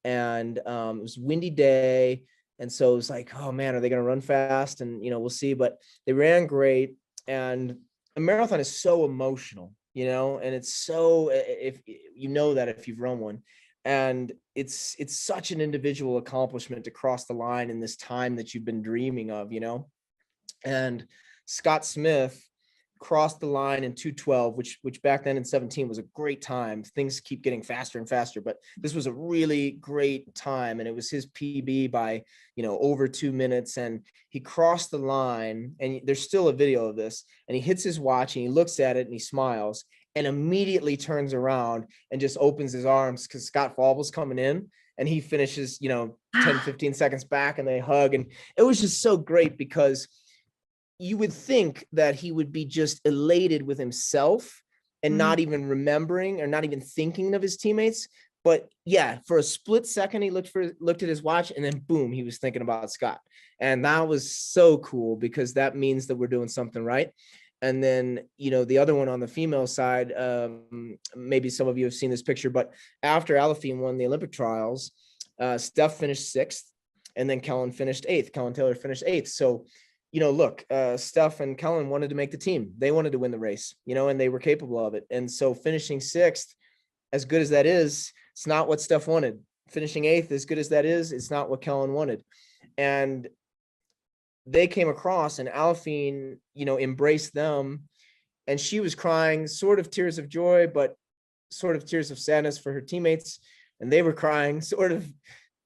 And it was a windy day. And so it was like, oh man, are they going to run fast? And, we'll see. But they ran great. And a marathon is so emotional, and it's so, if if you've run one, and it's such an individual accomplishment to cross the line in this time that you've been dreaming of, and Scott Smith crossed the line in 2:12, which back then in 17 was a great time. Things keep getting faster and faster, but this was a really great time. And it was his PB by, over 2 minutes. And he crossed the line, and there's still a video of this, and he hits his watch and he looks at it and he smiles and immediately turns around and just opens his arms because Scott Falbo's coming in, and he finishes, 10, 15 seconds back, and they hug. And it was just so great because you would think that he would be just elated with himself and not even remembering or not even thinking of his teammates. But yeah, for a split second, he looked at his watch, and then boom, he was thinking about Scott. And that was so cool because that means that we're doing something right. And then, the other one on the female side, maybe some of you have seen this picture, but after Alafine won the Olympic trials, Steph finished 6th, and then Kellen finished 8th. Kellen Taylor finished 8th. So, look, Steph and Kellen wanted to make the team. They wanted to win the race, and they were capable of it. And so finishing 6th, as good as that is, it's not what Steph wanted. Finishing 8th, as good as that is, it's not what Kellen wanted. And they came across, and Alafine, embraced them, and she was crying, sort of tears of joy, but sort of tears of sadness for her teammates. And they were crying, sort of,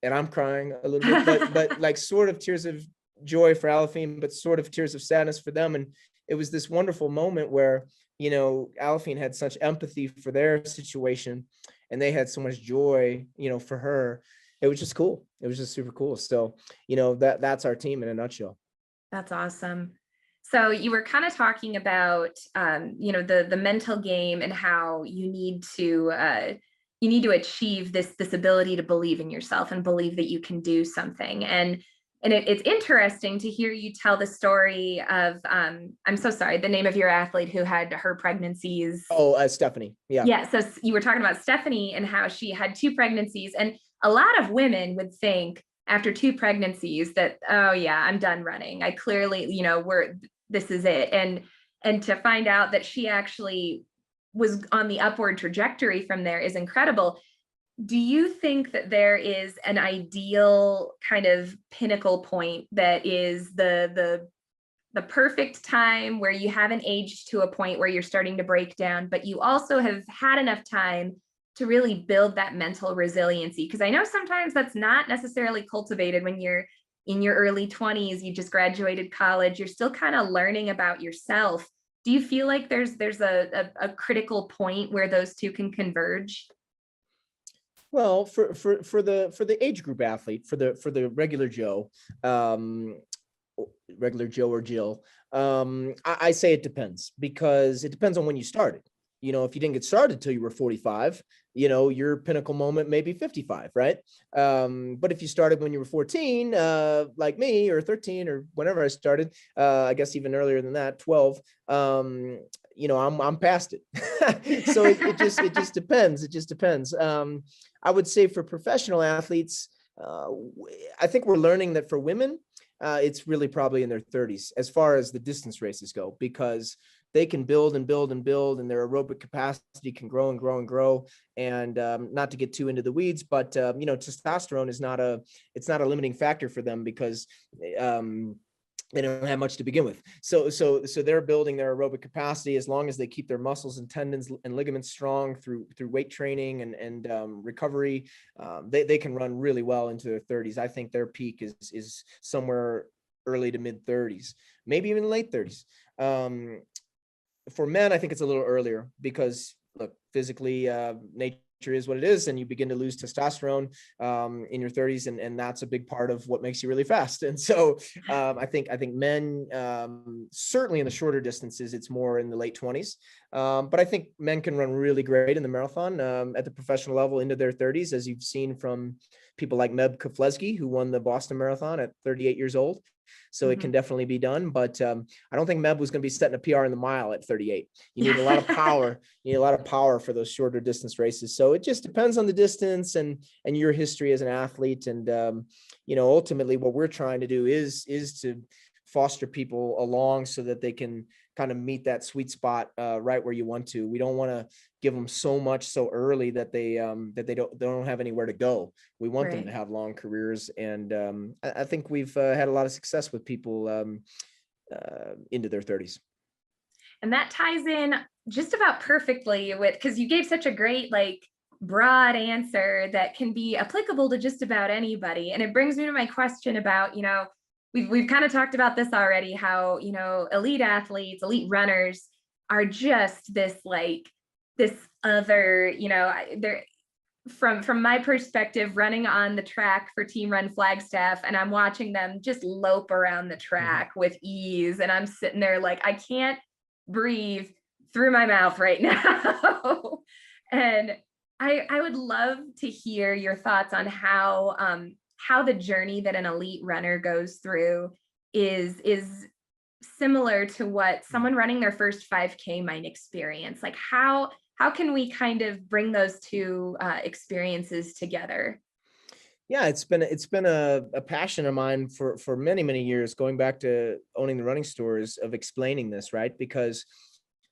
and I'm crying a little bit, but like sort of tears of joy for Alafine, but sort of tears of sadness for them. And it was this wonderful moment where, Alafine had such empathy for their situation, and they had so much joy, for her. It was just cool. It was just super cool. So, that's our team in a nutshell. That's awesome. So you were kind of talking about, the mental game and how you need to achieve this ability to believe in yourself and believe that you can do something. And it's interesting to hear you tell the story of, I'm so sorry, the name of your athlete who had her pregnancies. Oh, Stephanie. Yeah. Yeah. So you were talking about Stephanie and how she had 2 pregnancies, and a lot of women would think after 2 pregnancies that, oh yeah, I'm done running. I clearly, this is it. And to find out that she actually was on the upward trajectory from there is incredible. Do you think that there is an ideal kind of pinnacle point that is the perfect time where you haven't aged to a point where you're starting to break down, but you also have had enough time to really build that mental resiliency? Because I know sometimes that's not necessarily cultivated when you're in your early 20s, you just graduated college, you're still kind of learning about yourself. Do you feel like there's a critical point where those two can converge? Well, for the age group athlete, for the regular Joe or Jill, I say it depends, because it depends on when you started. if you didn't get started till you were 45, your pinnacle moment may be 55, right? But if you started when you were 14, like me, or 13, or whenever I started, I guess even earlier than that, 12, I'm past it. So it just depends. It just depends. I would say for professional athletes, I think we're learning that for women, it's really probably in their 30s as far as the distance races go, because they can build and build and build, and their aerobic capacity can grow and grow and grow. And not to get too into the weeds, but testosterone is not a limiting factor for them, because they don't have much to begin with. So they're building their aerobic capacity as long as they keep their muscles and tendons and ligaments strong through weight training and recovery. They can run really well into their 30s. I think their peak is somewhere early to mid 30s, maybe even late 30s. For men, I think it's a little earlier, because look, physically, nature is what it is, and you begin to lose testosterone in your 30s, and that's a big part of what makes you really fast. And so I think men, certainly in the shorter distances, it's more in the late 20s, but I think men can run really great in the marathon at the professional level into their 30s, as you've seen from people like Meb Keflezighi, who won the Boston Marathon at 38 years old. So it can definitely be done, but I don't think Meb was going to be setting a PR in the mile at 38. You need a lot of power. You need a lot of power for those shorter distance races. So it just depends on the distance and your history as an athlete. And ultimately, what we're trying to do is to foster people along so that they can kind of meet that sweet spot right where you want to. We don't want to give them so much so early that they don't have anywhere to go. We want them to have long careers, and I think we've had a lot of success with people into their 30s. And that ties in just about perfectly with, because you gave such a great broad answer that can be applicable to just about anybody. And it brings me to my question about, we've kind of talked about this already, how, elite athletes, elite runners are just this other, they're from my perspective, running on the track for Team Run Flagstaff, and I'm watching them just lope around the track with ease. And I'm sitting there like, I can't breathe through my mouth right now. And I would love to hear your thoughts on how the journey that an elite runner goes through is similar to what someone running their first 5K might experience. Like how can we kind of bring those two experiences together? Yeah, it's been a passion of mine for many, many years, going back to owning the running stores, of explaining this, right? Because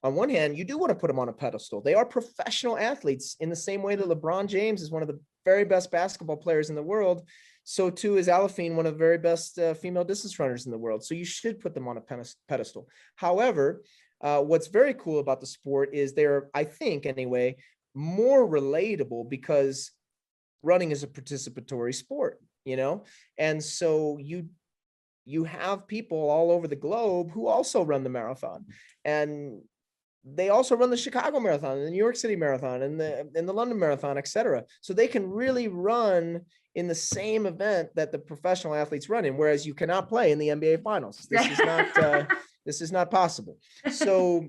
on one hand, you do want to put them on a pedestal. They are professional athletes in the same way that LeBron James is one of the very best basketball players in the world. So too is Aliphine, one of the very best female distance runners in the world. So you should put them on a pedestal. However, what's very cool about the sport is they're, I think anyway, more relatable, because running is a participatory sport, and so you have people all over the globe who also run the marathon, and they also run the Chicago Marathon and the New York City Marathon and the London Marathon, et cetera. So they can really run in the same event that the professional athletes run in, whereas you cannot play in the NBA finals. This is not possible. So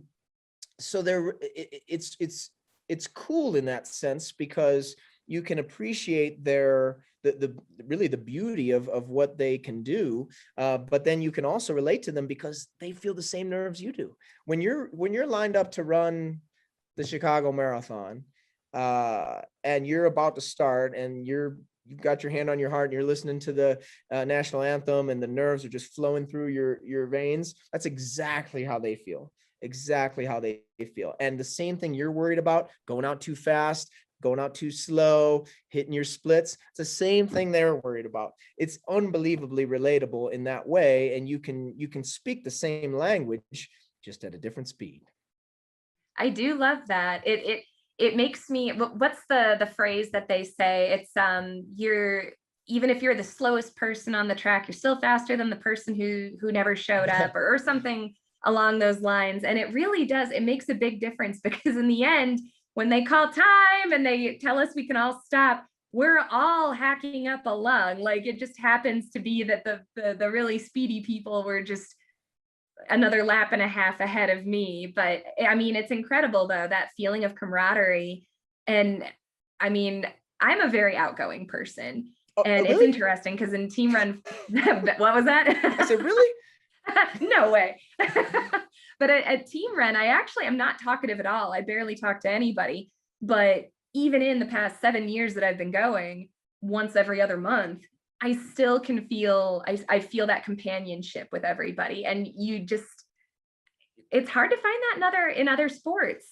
it's cool in that sense, because you can appreciate the beauty of what they can do, but then you can also relate to them because they feel the same nerves you do. When you're lined up to run the Chicago Marathon, and you're about to start, and you've got your hand on your heart and you're listening to the national anthem, and the nerves are just flowing through your veins, that's exactly how they feel. Exactly how they feel. And the same thing you're worried about, going out too fast, going out too slow, hitting your splits, it's the same thing they're worried about. It's unbelievably relatable in that way, and you can speak the same language, just at a different speed. I do love that. It makes me, what's the phrase that they say? It's even if you're the slowest person on the track, you're still faster than the person who never showed up, or something along those lines. And it really does, it makes a big difference, because in the end, when they call time and they tell us we can all stop, we're all hacking up a lung. Like, it just happens to be that the really speedy people were just another lap and a half ahead of me. But I mean, it's incredible though, that feeling of camaraderie. And I mean, I'm a very outgoing person. And it's Really? interesting because in team run, what was that? I said, really? No way. But at team run, I actually am not talkative at all. I barely talk to anybody. But even in the past 7 years that I've been going once every other month, I still can feel, I feel that companionship with everybody. And you just, it's hard to find that in other sports.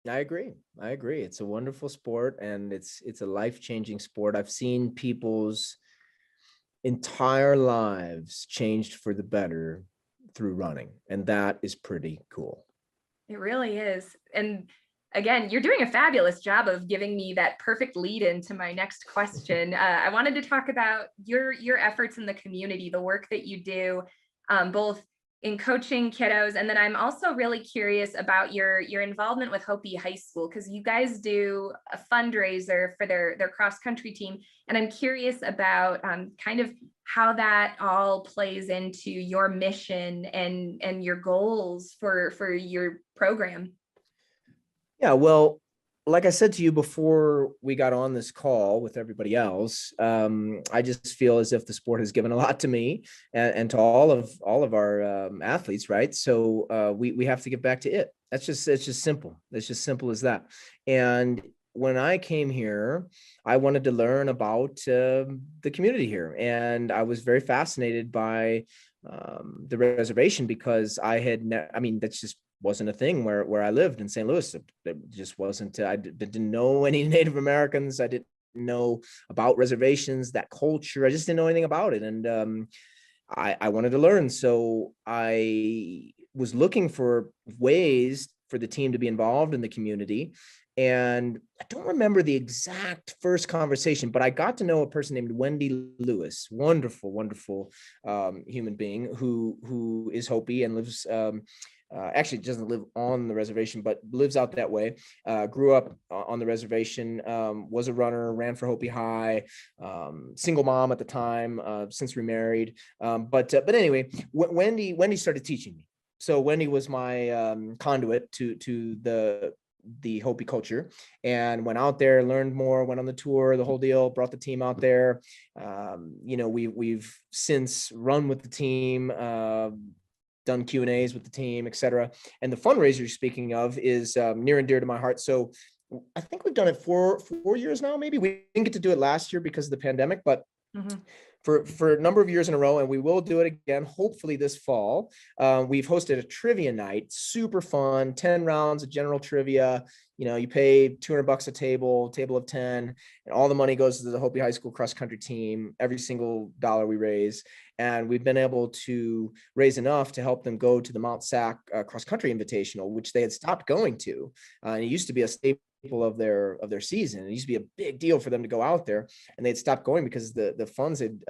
I agree. It's a wonderful sport, and it's a life-changing sport. I've seen people's entire lives changed for the better through running, and that is pretty cool. It really is. And again, you're doing a fabulous job of giving me that perfect lead into my next question. I wanted to talk about your efforts in the community, the work that you do, both in coaching kiddos, and then I'm also really curious about your involvement with Hopi High School, because you guys do a fundraiser for their cross country team, and I'm curious about kind of how that all plays into your mission and your goals for your program. Yeah, well, like I said to you before we got on this call with everybody else, I just feel as if the sport has given a lot to me and to all of our athletes, right? So we have to get back to it. It's just simple. It's just simple as that. And when I came here, I wanted to learn about the community here, and I was very fascinated by the reservation, because that's just wasn't a thing where I lived in St. Louis. It just wasn't. I didn't know any Native Americans. I didn't know about reservations, that culture. I just didn't know anything about it, and I wanted to learn. So I was looking for ways for the team to be involved in the community. And I don't remember the exact first conversation, but I got to know a person named Wendy Lewis, wonderful human being who is Hopi and lives, actually doesn't live on the reservation, but lives out that way. Grew up on the reservation, was a runner, ran for Hopi High, single mom at the time, since remarried. But anyway, Wendy started teaching me. So Wendy was my conduit to the Hopi culture, and went out there, learned more, went on the tour, the whole deal, brought the team out there. We've since run with the team, done Q&As with the team, etc. And the fundraiser you're speaking of is near and dear to my heart. So I think we've done it for 4 years now. Maybe we didn't get to do it last year because of the pandemic, but for a number of years in a row, and we will do it again, hopefully this fall. We've hosted a trivia night, super fun, 10 rounds of general trivia. You pay $200 a table of 10, and all the money goes to the Hopi High School cross country team, every single dollar we raise. And we've been able to raise enough to help them go to the Mount Sac cross country invitational, which they had stopped going to. And it used to be a staple of their season. It used to be a big deal for them to go out there, and they'd stopped going because the funds had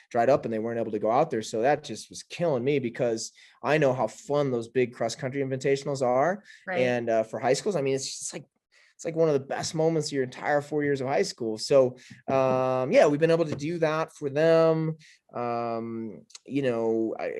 dried up and they weren't able to go out there. So that just was killing me, because I know how fun those big cross country invitationals are. Right. And for high schools, I mean, it's like one of the best moments of your entire 4 years of high school. So we've been able to do that for them. I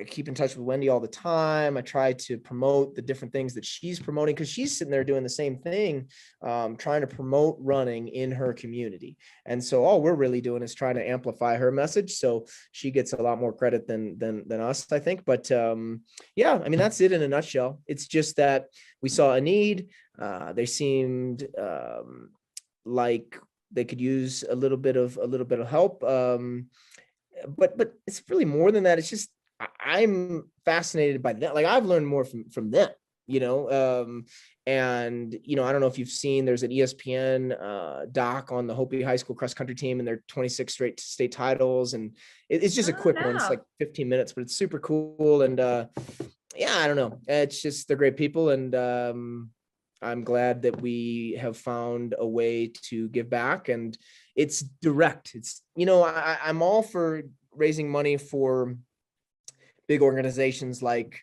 keep in touch with Wendy all the time. I try to promote the different things that she's promoting, because she's sitting there doing the same thing, trying to promote running in her community. And so all we're really doing is trying to amplify her message. So she gets a lot more credit than us, I think. But that's it in a nutshell. It's just that we saw a need. They seemed like they could use a little bit of help. But it's really more than that. It's just, I'm fascinated by them. Like, I've learned more from them, and I don't know if you've seen, there's an ESPN doc on the Hopi High School cross country team and their 26 straight state titles. And it's just a quick one. It's like 15 minutes, but it's super cool. And I don't know. It's just, they're great people. And I'm glad that we have found a way to give back, and it's direct. It's, I'm all for raising money for big organizations like,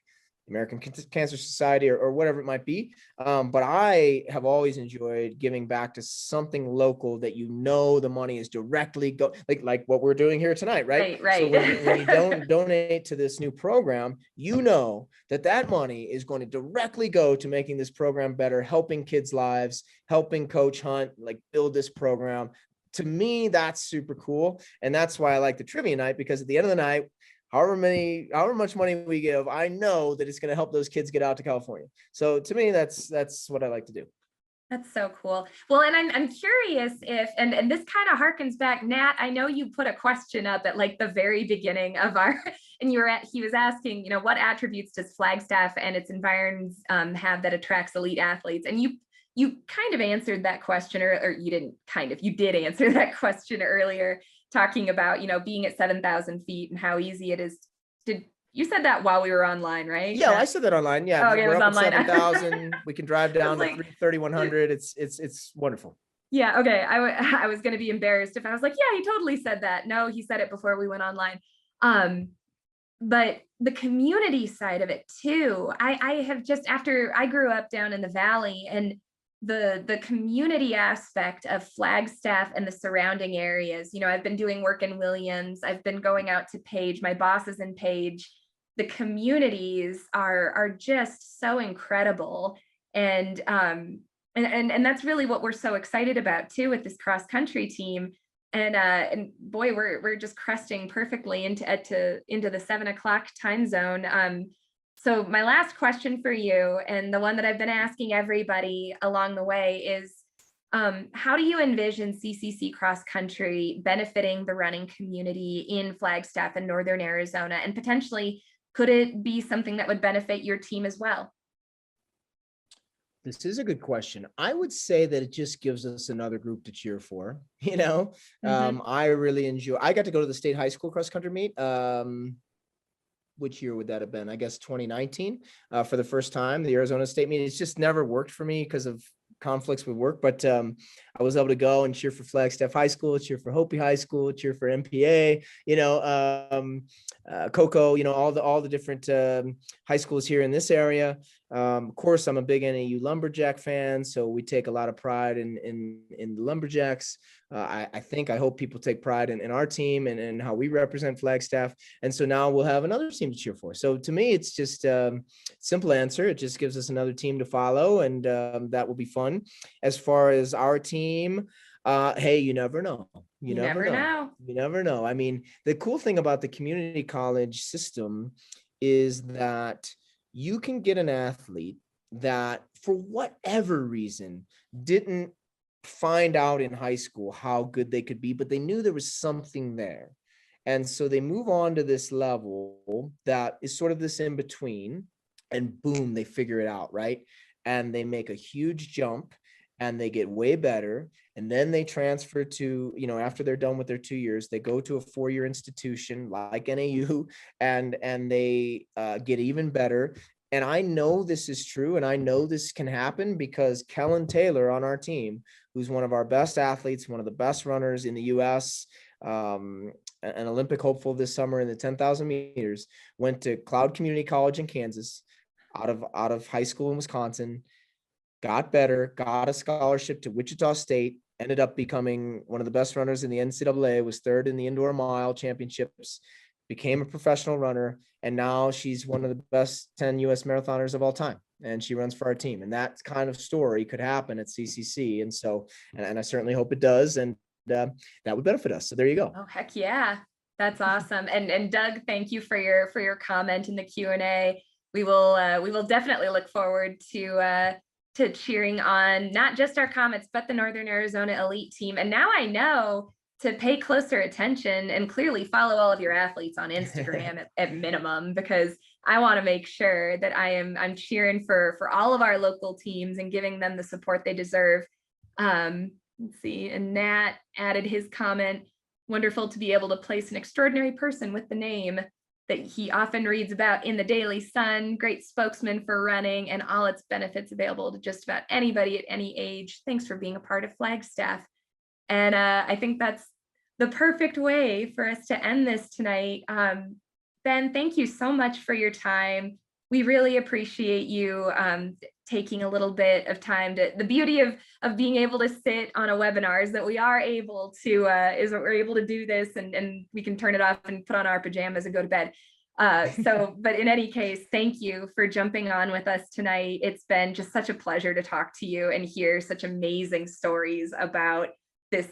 American Cancer Society, or whatever it might be. But I have always enjoyed giving back to something local that the money is directly like what we're doing here tonight, right? Right. So when you don't donate to this new program, that money is going to directly go to making this program better, helping kids' lives, helping Coach Hunt like build this program. To me, that's super cool. And that's why I like the trivia night, because at the end of the night, however much money we give, I know that it's going to help those kids get out to California. So to me, that's what I like to do. That's so cool. Well, and I'm curious if, and this kind of harkens back, Nat, I know you put a question up at like the very beginning of our, and he was asking, what attributes does Flagstaff and its environs have that attracts elite athletes? And you kind of answered that question, or you didn't kind of, you did answer that question earlier, talking about, being at 7,000 feet and how easy it is. You said that while we were online, right? Yeah, I said that online. Yeah, oh, yeah, it was online. 7,000. We can drive down to 3,100. It's wonderful. Yeah. Okay. I was going to be embarrassed if I was like, yeah, he totally said that. No, he said it before we went online. But the community side of it too. I have after I grew up down in the valley, and the community aspect of Flagstaff and the surrounding areas. I've been doing work in Williams. I've been going out to Page. My boss is in Page. The communities are just so incredible. And that's really what we're so excited about too with this cross country team. And boy, we're just cresting perfectly into the 7:00 time zone. So my last question for you, and the one that I've been asking everybody along the way, is how do you envision CCC Cross Country benefiting the running community in Flagstaff and Northern Arizona? And potentially, could it be something that would benefit your team as well? This is a good question. I would say that it just gives us another group to cheer for. I really I got to go to the state high school cross country meet. Which year would that have been? I guess 2019 for the first time, the Arizona State meet. It's just never worked for me because of conflicts with work, but I was able to go and cheer for Flagstaff High School, cheer for Hopi High School, cheer for MPA, Coco, all the different high schools here in this area. Of course, I'm a big NAU Lumberjack fan, so we take a lot of pride in the Lumberjacks. I hope people take pride in our team and how we represent Flagstaff. And so now we'll have another team to cheer for. So to me, it's just simple answer. It just gives us another team to follow, and that will be fun. As far as our team, hey, you never know. You never know. You never know. I mean, the cool thing about the community college system is that you can get an athlete that, for whatever reason, didn't find out in high school how good they could be, but they knew there was something there. And so they move on to this level that is sort of this in between, and boom, they figure it out, right? And they make a huge jump and they get way better. And then they transfer to, after they're done with their 2 years, they go to a 4-year institution like NAU, and they get even better. And I know this is true, and I know this can happen because Kellen Taylor on our team, who's one of our best athletes, one of the best runners in the U.S., an Olympic hopeful this summer in the 10,000 meters, went to Cloud Community College in Kansas, out of high school in Wisconsin, got better, got a scholarship to Wichita State, ended up becoming one of the best runners in the NCAA, was third in the indoor mile championships, became a professional runner, and now she's one of the best 10 U.S. marathoners of all time, and she runs for our team. And that kind of story could happen at CCC, and so, and I certainly hope it does, and that would benefit us. So there you go. Oh, heck yeah, that's awesome. And Doug, thank you for your comment in the Q&A. We will definitely look forward to cheering on not just our Comets, but the Northern Arizona elite team. And now I know to pay closer attention and clearly follow all of your athletes on Instagram at minimum, because I want to make sure that I'm cheering for all of our local teams and giving them the support they deserve. Let's see, and Nat added his comment, wonderful to be able to place an extraordinary person with the name that he often reads about in the Daily Sun, great spokesman for running and all its benefits available to just about anybody at any age. Thanks for being a part of Flagstaff. And I think that's the perfect way for us to end this tonight. Ben, thank you so much for your time. we really appreciate you taking a little bit of time to, the beauty of being able to sit on a webinar is that we are able to, is that we're able to do this and we can turn it off and put on our pajamas and go to bed. But in any case, thank you for jumping on with us tonight. It's been just such a pleasure to talk to you and hear such amazing stories about this,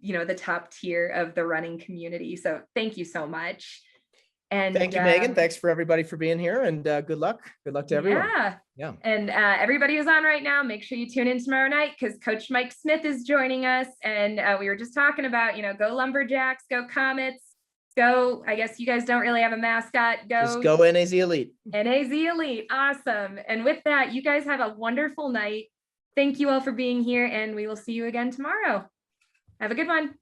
you know, the top tier of the running community. So thank you so much. And thank you, Megan. Thanks for everybody for being here, and good luck. Good luck to everyone. Yeah. And everybody who's on right now, make sure you tune in tomorrow night because Coach Mike Smith is joining us. And we were just talking about, you know, go Lumberjacks, go Comets, go. I guess you guys don't really have a mascot. Just go NAZ Elite. NAZ Elite. Awesome. And with that, you guys have a wonderful night. Thank you all for being here, and we will see you again tomorrow. Have a good one.